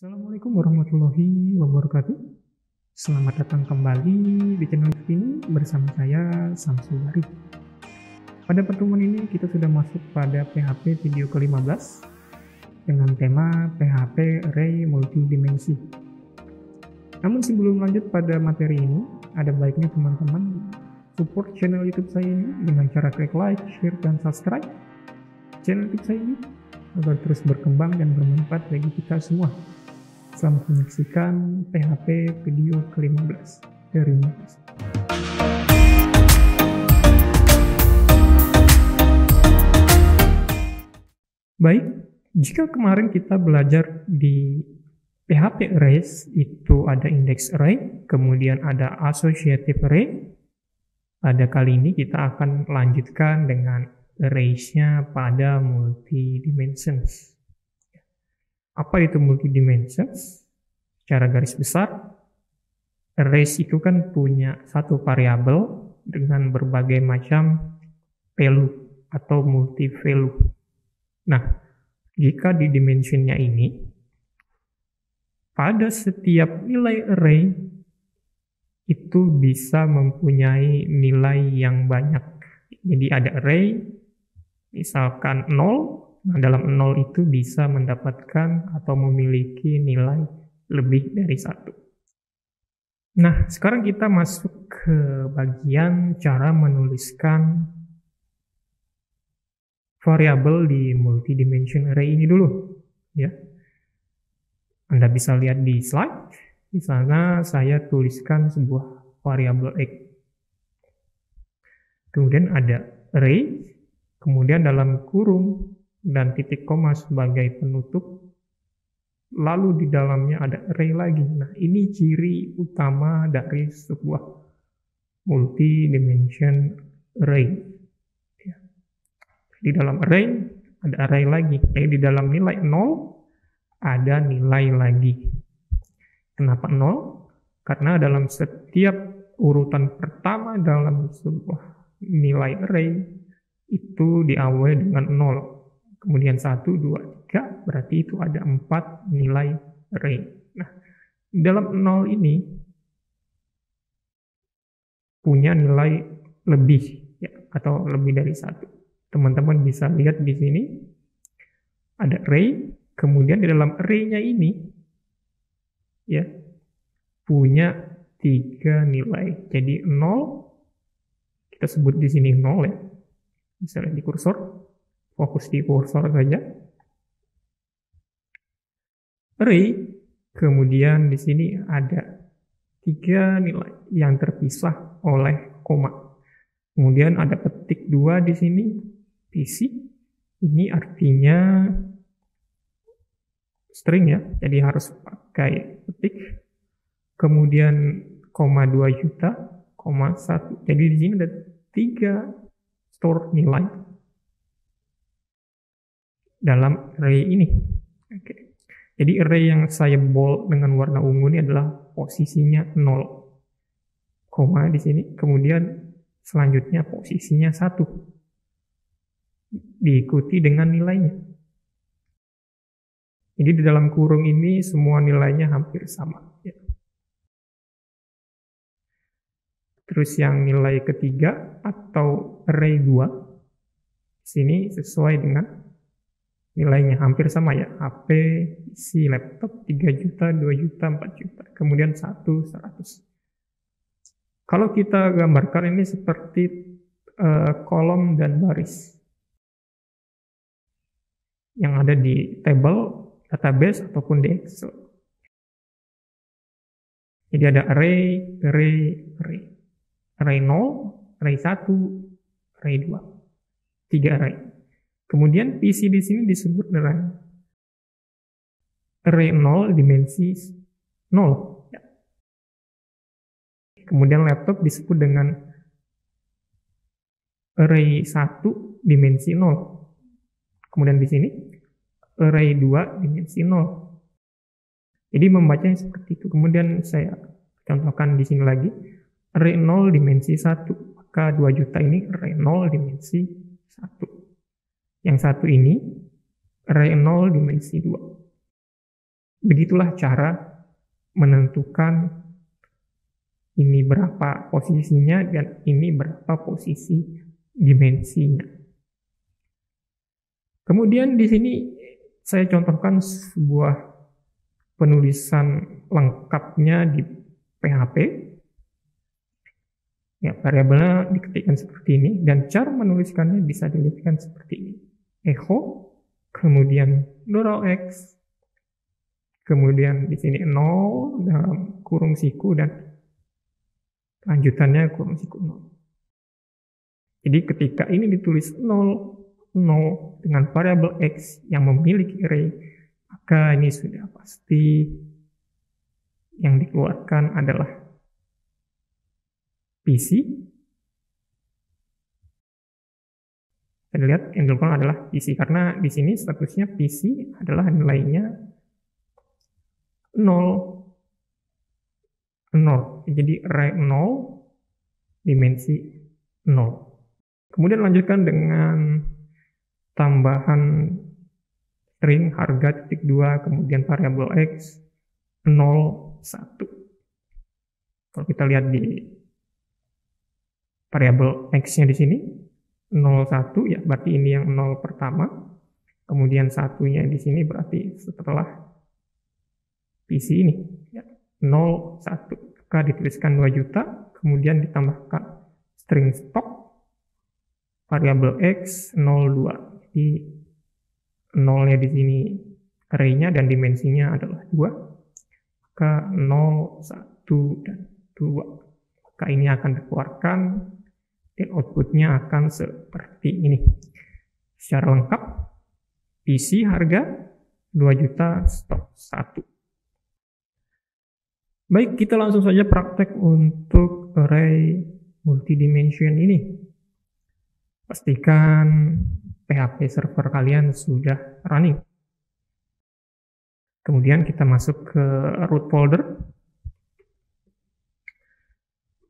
Assalamualaikum warahmatullahi wabarakatuh. Selamat datang kembali di channel ini bersama saya Samsul Hari. Pada pertemuan ini kita sudah masuk pada PHP video ke-15 dengan tema PHP Array Multidimensi. Namun sebelum lanjut pada materi ini, ada baiknya teman-teman support channel YouTube saya ini dengan cara klik like, share, dan subscribe channel YouTube saya ini agar terus berkembang dan bermanfaat bagi kita semua. Selamat menyaksikan PHP video ke-15 dari Moses. Baik, jika kemarin kita belajar di PHP Arrays itu ada index array, kemudian ada associative array. Pada kali ini kita akan lanjutkan dengan arrays-nya pada multi-dimensions. Apa itu multi-dimensions? Secara garis besar, arrays itu kan punya satu variabel dengan berbagai macam value atau multi-value. Nah, jika di dimensionnya ini, pada setiap nilai array itu bisa mempunyai nilai yang banyak. Jadi ada array, misalkan 0, nah dalam 0 itu bisa mendapatkan atau memiliki nilai lebih dari 1. Nah, sekarang kita masuk ke bagian cara menuliskan variabel di multidimension array ini dulu, ya. Anda bisa lihat di slide. Di sana saya tuliskan sebuah variabel x. Kemudian ada array, kemudian dalam kurung dan titik koma sebagai penutup, lalu di dalamnya ada array lagi. Nah, ini ciri utama dari sebuah multi-dimension array. Ya. Di dalam array ada array lagi. Di dalam nilai 0 ada nilai lagi. Kenapa 0? Karena dalam setiap urutan pertama dalam sebuah nilai array itu diawali dengan 0. Kemudian 1, 2, 3, berarti itu ada 4 nilai array. Nah, dalam 0 ini punya nilai lebih, ya, atau lebih dari 1. Teman-teman bisa lihat di sini ada array, kemudian di dalam array-nya ini ya punya 3 nilai. Jadi 0 kita sebut di sini 0 ya. Misalnya di kursor, fokus di kursor saja. Array, kemudian di sini ada 3 nilai yang terpisah oleh koma. Kemudian ada petik 2 di sini, PC. Ini artinya string ya, jadi harus pakai petik. Kemudian koma 2 juta, koma 1. Jadi di sini ada 3 store nilai dalam array ini. Oke. Jadi array yang saya bold dengan warna ungu ini adalah posisinya 0, koma di sini. Kemudian selanjutnya posisinya 1, diikuti dengan nilainya. Jadi di dalam kurung ini semua nilainya hampir sama. Ya. Terus yang nilai ketiga atau array 2, sini sesuai dengan nilainya hampir sama ya. HP, PC, laptop 3 juta, 2 juta, 4 juta. Kemudian 1, 100. Kalau kita gambarkan ini seperti kolom dan baris yang ada di table, database, ataupun di Excel. Jadi ada array, array, array. Array 0, array 1, array 2. 3 array. Kemudian PC di sini disebut dengan array 0 dimensi 0. Ya. Kemudian laptop disebut dengan array 1 dimensi 0. Kemudian di sini array 2 dimensi 0. Jadi membacanya seperti itu. Kemudian saya contohkan di sini lagi. Array 0 dimensi 1. Maka 2 juta ini array 0 dimensi 1. Yang satu ini array 0 dimensi 2. Begitulah cara menentukan ini berapa posisinya dan ini berapa posisi dimensinya. Kemudian di sini saya contohkan sebuah penulisan lengkapnya di PHP. Ya, variabelnya diketikkan seperti ini dan cara menuliskannya bisa diketikkan seperti ini. Echo, kemudian $x, kemudian di sini 0 dalam kurung siku dan lanjutannya kurung siku 0. Jadi ketika ini ditulis 0, 0 dengan variabel x yang memiliki array, maka ini sudah pasti yang dikeluarkan adalah PC. Kita lihat yang dikeluarkan adalah PC karena di sini statusnya PC adalah nilainya 0. Jadi array 0 dimensi 0. Kemudian lanjutkan dengan tambahan string harga titik 2 kemudian variabel x 0 1. Kalau kita lihat di variabel x-nya di sini 0 1 ya berarti ini yang 0 pertama. Kemudian satunya di sini berarti setelah PC ini ya, 0 1. Maka dituliskan 2 juta kemudian ditambahkan string stock variabel x 02. Jadi 0-nya di sini array-nya dan dimensinya adalah 2. Maka 0, 1, dan 2. Maka ini akan dikeluarkan dan outputnya akan seperti ini. Secara lengkap, PC harga 2 juta stok 1. Baik, kita langsung saja praktek untuk array multidimension ini. Pastikan PHP server kalian sudah running. Kemudian kita masuk ke root folder.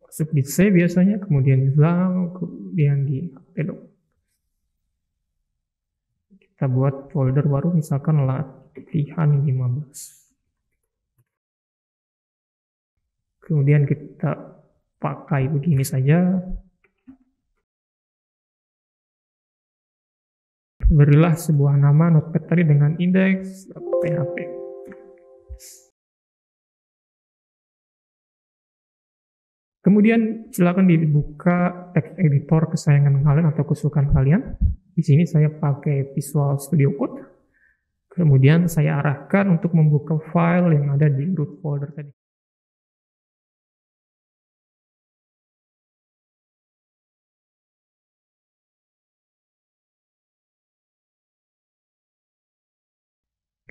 Masuk di C biasanya, kemudian zal, kemudian di hp. Kita buat folder baru, misalkan latihan 15. Kemudian kita pakai begini saja. Berilah sebuah nama notepad tadi dengan index.php. Kemudian silakan dibuka text editor kesayangan kalian atau kesukaan kalian. Di sini saya pakai Visual Studio Code. Kemudian saya arahkan untuk membuka file yang ada di root folder tadi.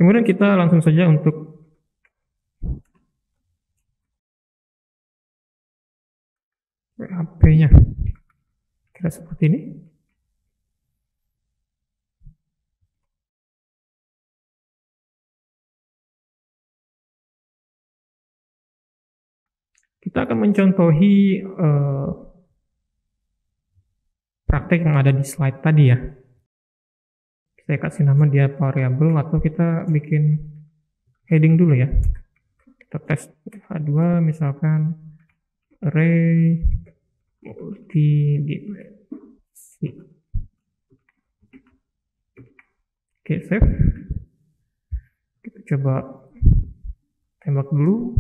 Kemudian kita langsung saja untuk PHP-nya. Kira seperti ini. Kita akan mencontohi praktek yang ada di slide tadi ya. Saya kasih nama dia variable atau kita bikin heading dulu ya. Kita tes H2 misalkan array multidimensi. Oke, save. Kita coba tembak dulu.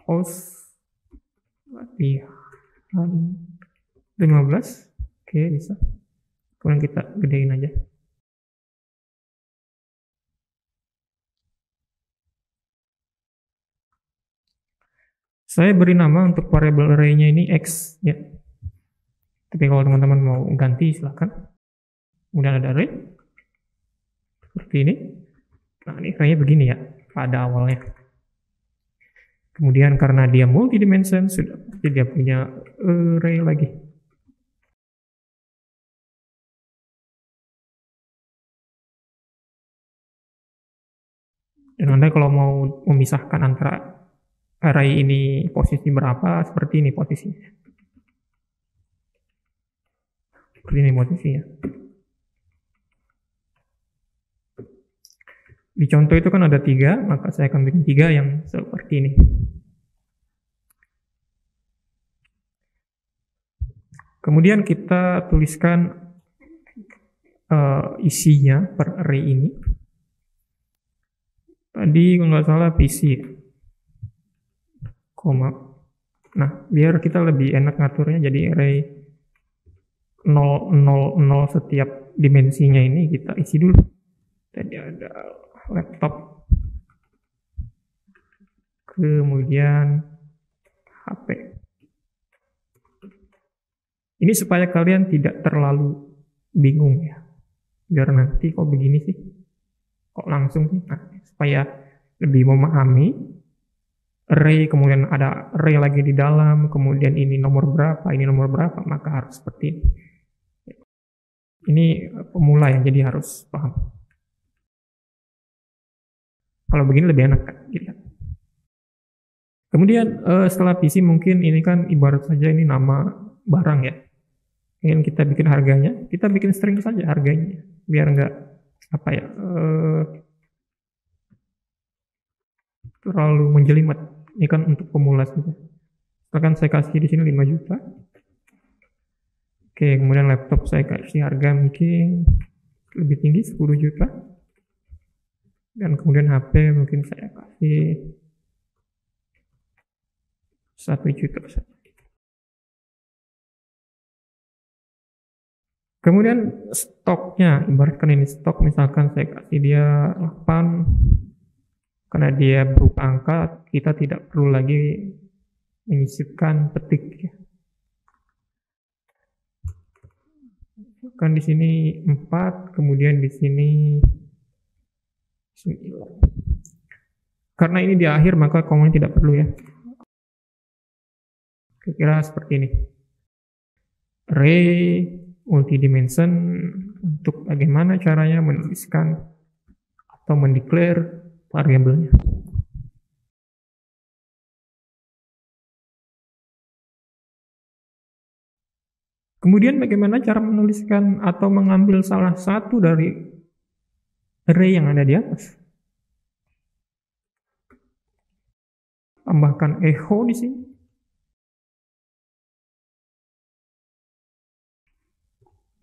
Host latihan 15. Oke, bisa. Kemudian kita gedein aja. Saya beri nama untuk variable array-nya ini X ya. Tapi kalau teman-teman mau ganti silahkan. Kemudian ada array seperti ini. Nah, ini array-nya begini ya pada awalnya. Kemudian karena dia multidimension sudah pasti dia punya array lagi. Dan Anda kalau mau memisahkan antara array ini posisi berapa, seperti ini posisinya. Seperti ini posisinya. Di contoh itu kan ada 3, maka saya akan bikin 3 yang seperti ini. Kemudian kita tuliskan isinya per array ini. Tadi kalau nggak salah PC, koma. Nah, biar kita lebih enak ngaturnya, jadi array 0, 0, 0 setiap dimensinya ini kita isi dulu. Tadi ada laptop, kemudian HP. Ini supaya kalian tidak terlalu bingung ya. Biar nanti kok begini sih, kok langsung sih. Nah, supaya lebih memahami array, kemudian ada array lagi di dalam, kemudian ini nomor berapa, maka harus seperti ini. Ini pemula ya, jadi harus paham. Kalau begini lebih enak kan, gitu. Kemudian setelah PC mungkin ini kan ibarat saja ini nama barang ya. Ingin kita bikin harganya, kita bikin string saja harganya, biar nggak apa ya terlalu menjelimet. Ini kan untuk pemula saja. Misalkan saya kasih di sini 5 juta. Oke, kemudian laptop saya kasih harga mungkin lebih tinggi 10 juta. Dan kemudian HP mungkin saya kasih 1 juta saja. Kemudian stoknya, ibaratkan ini stok, misalkan saya kasih dia 8, karena dia berupa angka, kita tidak perlu lagi menyisipkan petik ya. Kan di sini 4, kemudian di sini 9. Karena ini di akhir maka komanya tidak perlu ya. Kira-kira seperti ini. Array multidimension untuk bagaimana caranya menuliskan atau mendeklar variabelnya. Kemudian bagaimana cara menuliskan atau mengambil salah satu dari array yang ada di atas. Tambahkan echo di sini.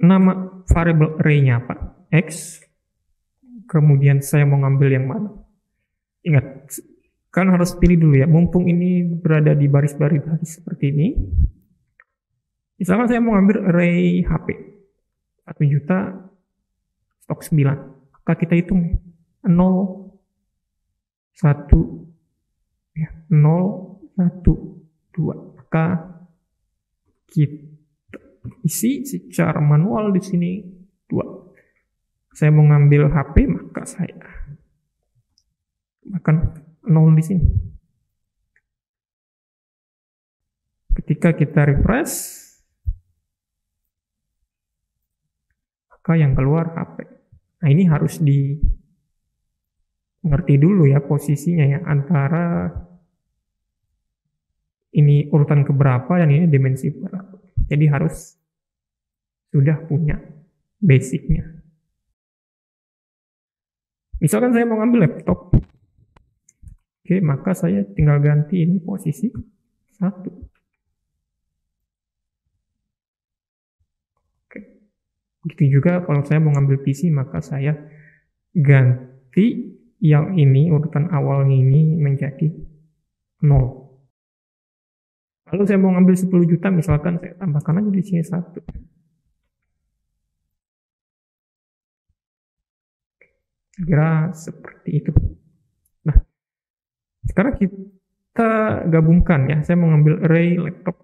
Nama variabel array-nya apa? X. Kemudian saya mau ngambil yang mana? Ingat, kan harus pilih dulu ya. Mumpung ini berada di baris-baris seperti ini. Misalkan saya mau ngambil array HP. 1 juta, stok 9. Maka kita hitung 0, 1, ya, 0, 1, 2. Maka kita isi secara manual di sini 2. Saya mau ngambil HP, maka saya akan 0 di sini. Ketika kita refresh, maka yang keluar HP. Nah, ini harus mengerti dulu ya posisinya ya, antara ini urutan keberapa dan ini dimensi berapa. Jadi harus sudah punya basicnya. Misalkan saya mau ngambil laptop. Oke, maka saya tinggal ganti ini posisi 1. Oke. Begitu juga kalau saya mau ngambil PC, maka saya ganti yang ini, urutan awalnya ini menjadi 0. Lalu saya mau ngambil 10 juta, misalkan saya tambahkan aja di sini 1. Kira seperti itu. Nah, sekarang kita gabungkan ya. Saya mau ngambil array laptop.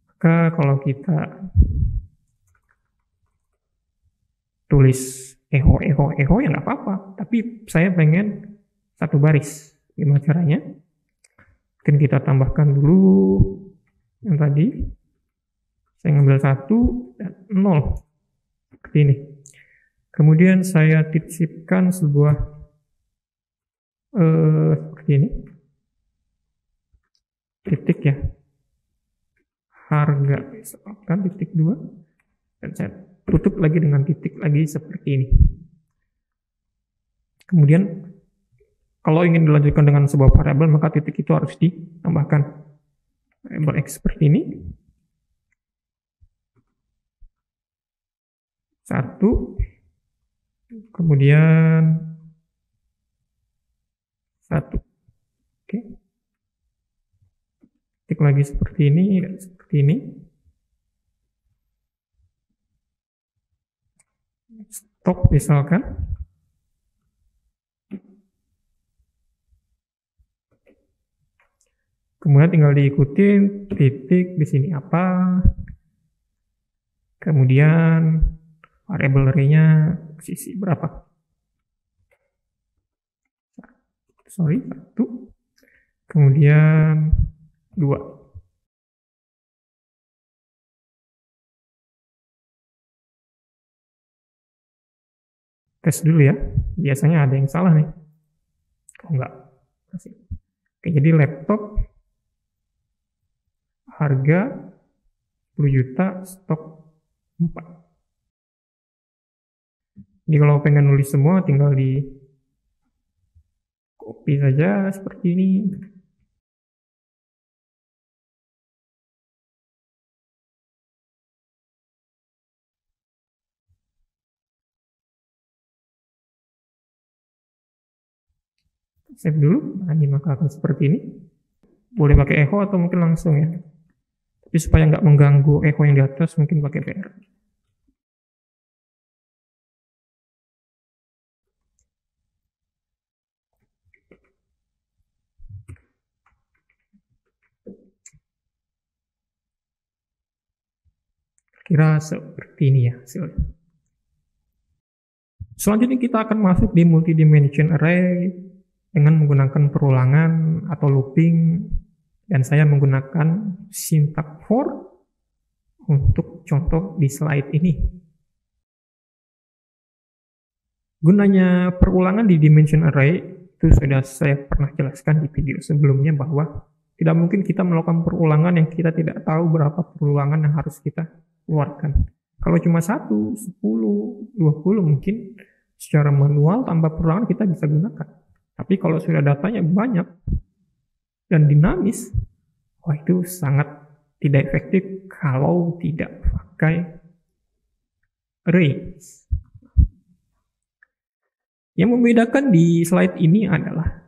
Maka kalau kita tulis echo ya nggak apa-apa. Tapi saya pengen satu baris. Gimana caranya? Mungkin kita tambahkan dulu yang tadi. Saya ngambil 1 dan 0. Seperti ini. Kemudian saya titipkan sebuah seperti ini. Titik ya. Harga, misalkan titik 2. Dan saya tutup lagi dengan titik lagi seperti ini. Kemudian kalau ingin dilanjutkan dengan sebuah variabel, maka titik itu harus ditambahkan. Variabel X seperti ini. 1. Kemudian 1. Oke. Titik lagi seperti ini dan seperti ini. Stop misalkan. Kemudian tinggal diikutin titik di sini apa. Kemudian variabel array-nya posisi berapa? 1. Kemudian 2. Tes dulu ya. Biasanya ada yang salah nih. Oh enggak. Oke, jadi laptop harga 10 juta, stok 4. Jadi kalau pengen nulis semua tinggal di copy saja seperti ini. Save dulu. Nah, ini maka akan seperti ini. Boleh pakai echo atau mungkin langsung ya. Tapi supaya nggak mengganggu echo yang di atas, mungkin pakai PR. Kira seperti ini ya hasilnya. Selanjutnya kita akan masuk di multidimension array dengan menggunakan perulangan atau looping, dan saya menggunakan syntax for untuk contoh di slide ini. Gunanya perulangan di dimension array itu sudah saya pernah jelaskan di video sebelumnya, bahwa tidak mungkin kita melakukan perulangan yang kita tidak tahu berapa perulangan yang harus kita keluarkan. Kalau cuma 1, 10, 20 mungkin secara manual tanpa perulangan kita bisa gunakan. Tapi kalau sudah datanya banyak dan dinamis, wah itu sangat tidak efektif kalau tidak pakai array. Yang membedakan di slide ini adalah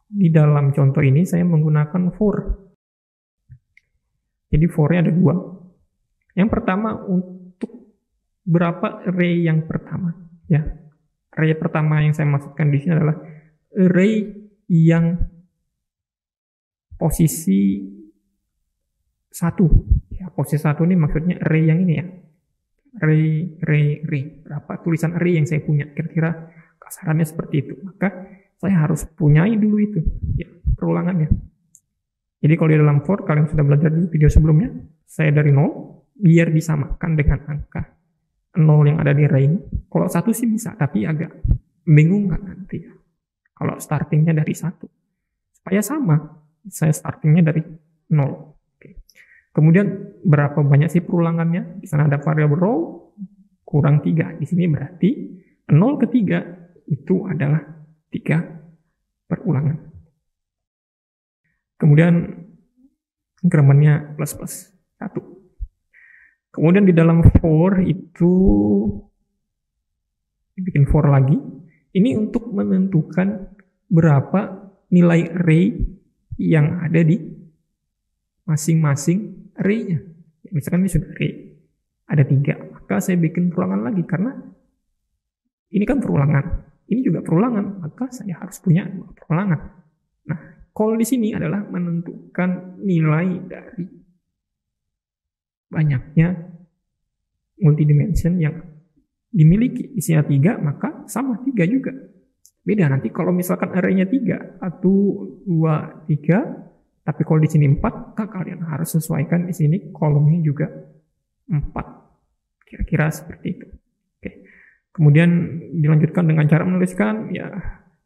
di dalam contoh ini saya menggunakan for. Jadi for-nya ada 2. Yang pertama untuk berapa array yang pertama, ya. Array pertama yang saya maksudkan di sini adalah array yang posisi 1. Ya, posisi 1 ini maksudnya array yang ini ya. Array. Berapa tulisan array yang saya punya, kira-kira kasarannya seperti itu. Maka saya harus punyai dulu itu, ya, perulangannya. Jadi kalau di dalam for, kalian sudah belajar di video sebelumnya, saya dari 0, biar disamakan dengan angka 0 yang ada di array ini. Kalau 1 sih bisa, tapi agak bingung kan nanti ya. Kalau startingnya dari 1. Supaya sama, saya startingnya dari 0. Oke. Kemudian berapa banyak sih perulangannya? Di sana ada variabel row kurang 3. Di sini berarti 0 ke 3 itu adalah 3 perulangan. Kemudian incrementnya plus 1. Kemudian di dalam for itu dibikin for lagi. Ini untuk menentukan berapa nilai array yang ada di masing-masing array-nya. Misalkan ini sudah array ada 3, maka saya bikin perulangan lagi karena ini kan perulangan, ini juga perulangan, maka saya harus punya 2 perulangan. Nah, call di sini adalah menentukan nilai dari banyaknya multidimension yang dimiliki. Isinya 3, maka sama 3 juga. Beda nanti kalau misalkan array-nya 3, 1, 2, 3, tapi kalau di sini 4, maka kalian harus sesuaikan di sini kolomnya juga 4. Kira-kira seperti itu. Oke. Kemudian dilanjutkan dengan cara menuliskan, ya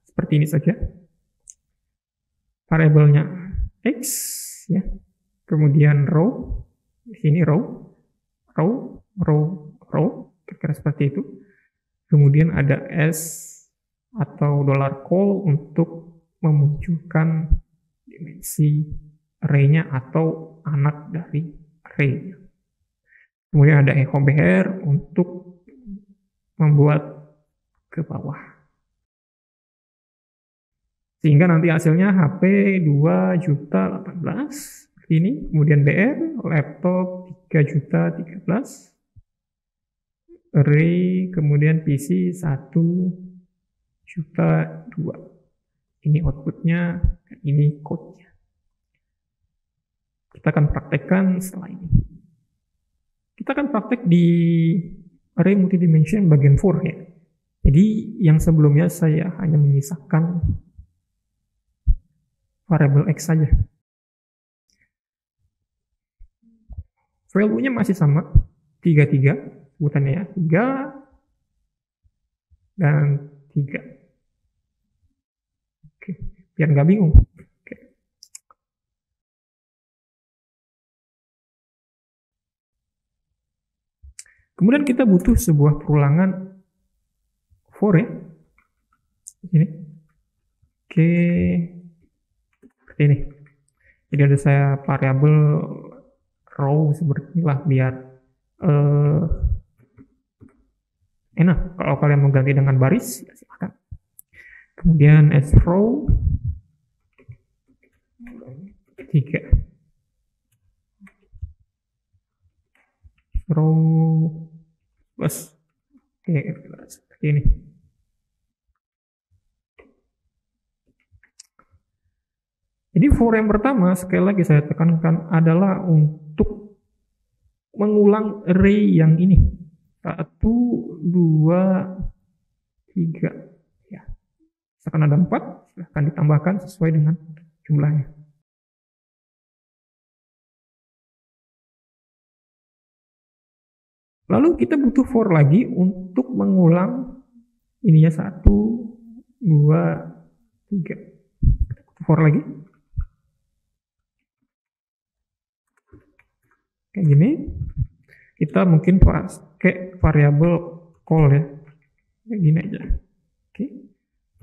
seperti ini saja. Variabelnya X, ya. Kemudian row, di sini row, kira-kira seperti itu. Kemudian ada S atau $call untuk memunculkan dimensi array-nya atau anak dari array. Kemudian ada echo br untuk membuat ke bawah. Sehingga nanti hasilnya HP 2.018 ini, kemudian BR laptop 3.013, array kemudian PC 1.002. Ini outputnya, ini code-nya. Kita akan praktekkan setelah ini. Kita akan praktek di array multidimension bagian 4 ya. Jadi yang sebelumnya saya hanya menyisakan variabel X saja. Value-nya masih sama, 33, sebutannya ya, 3 dan 3. Oke, biar nggak bingung. Oke. Kemudian kita butuh sebuah perulangan for ya. Ini. Oke. Seperti ini. Jadi ada saya variabel row seperti inilah biar enak kalau kalian mau ganti dengan baris ya silahkan. Kemudian as row 3 row plus oke seperti ini. Jadi for yang pertama sekali lagi saya tekankan adalah untuk mengulang array yang ini 1, 2, 3 ya. Misalkan ada 4 silahkan ditambahkan sesuai dengan jumlahnya. Lalu kita butuh for lagi untuk mengulang ininya 1, 2, 3. For lagi kayak gini. Kita mungkin pakai variabel call ya, kayak gini aja. Oke,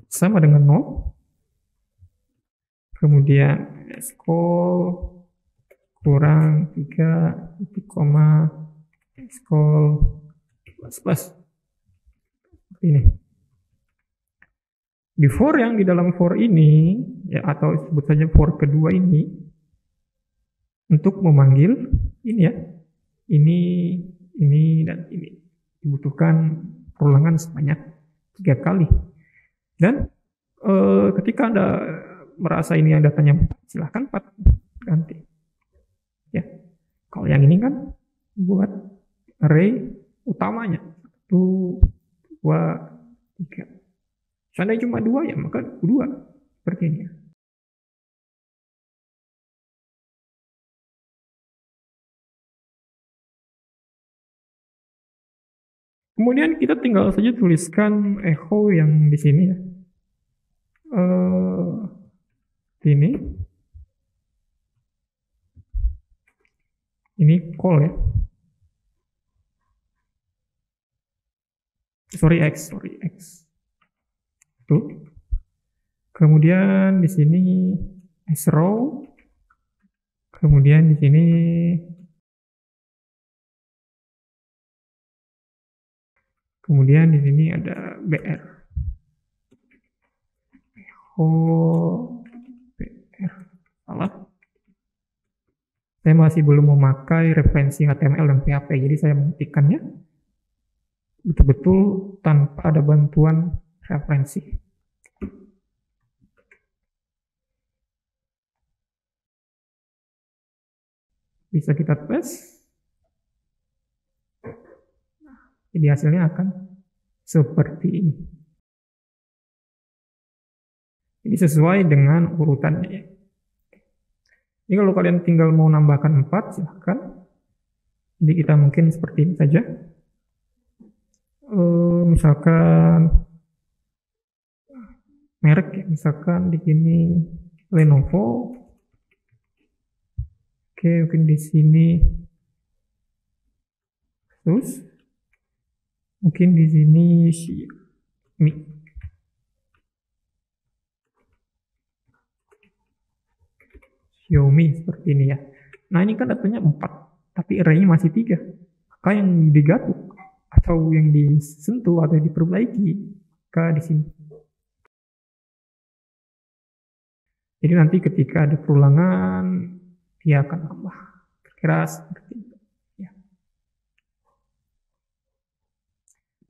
sama dengan 0. Kemudian call kurang 3 titik koma call plus seperti ini. Di for yang di dalam for ini ya, atau sebut saja for kedua ini, untuk memanggil ini ya, ini dan ini dibutuhkan perulangan sebanyak 3 kali. Dan ketika Anda merasa ini yang datanya 4, silahkan 4 ganti ya. Kalau yang ini kan buat array utamanya 1, 2, 3. Seandainya cuma 2 ya maka 2 seperti ini ya. Kemudian kita tinggal saja tuliskan echo yang di sini ya. Ini call ya. Sorry X. Tuh. Kemudian di sini as row. Kemudian di sini ada BR. BR. Salah. Saya masih belum memakai referensi HTML dan PHP, jadi saya mengetikkannya betul-betul tanpa ada bantuan referensi. Bisa kita tes. Jadi hasilnya akan seperti ini. Ini sesuai dengan urutannya ya. Ini kalau kalian tinggal mau nambahkan 4 silahkan. Jadi kita mungkin seperti ini saja. Misalkan merek ya, misalkan di sini Lenovo. Oke, mungkin di sini terus Mungkin di sini Xiaomi. Xiaomi seperti ini ya. Nah, ini kan datanya 4, tapi array-nya masih 3. Maka yang digatuk atau yang disentuh atau diperbaiki ke di sini. Jadi nanti ketika ada perulangan, dia akan tambah. Kira-kira seperti itu. Ya.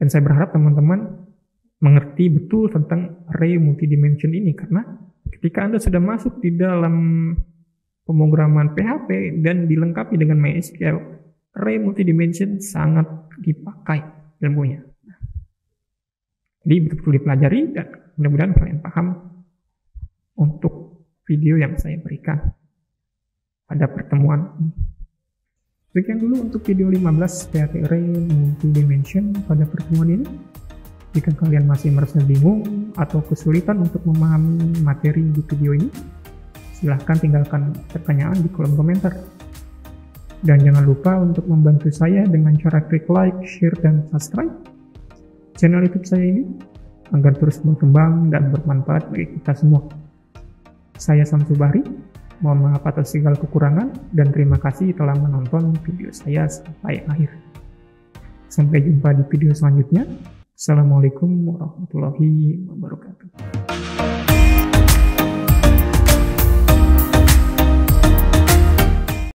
Dan saya berharap teman-teman mengerti betul tentang array multidimension ini, karena ketika Anda sudah masuk di dalam pemrograman PHP dan dilengkapi dengan MySQL, array multidimension sangat dipakai ilmunya. Jadi betul-betul dipelajari dan mudah-mudahan kalian paham untuk video yang saya berikan pada pertemuan ini. Sekian dulu untuk video 15 PHP Array Multidimension pada pertemuan ini. Jika kalian masih merasa bingung atau kesulitan untuk memahami materi di video ini, silahkan tinggalkan pertanyaan di kolom komentar. Dan jangan lupa untuk membantu saya dengan cara klik like, share, dan subscribe channel YouTube saya ini agar terus berkembang dan bermanfaat bagi kita semua. Saya Samsu Bahri, mohon maaf atas segala kekurangan dan terima kasih telah menonton video saya sampai akhir. Sampai jumpa di video selanjutnya. Assalamualaikum warahmatullahi wabarakatuh.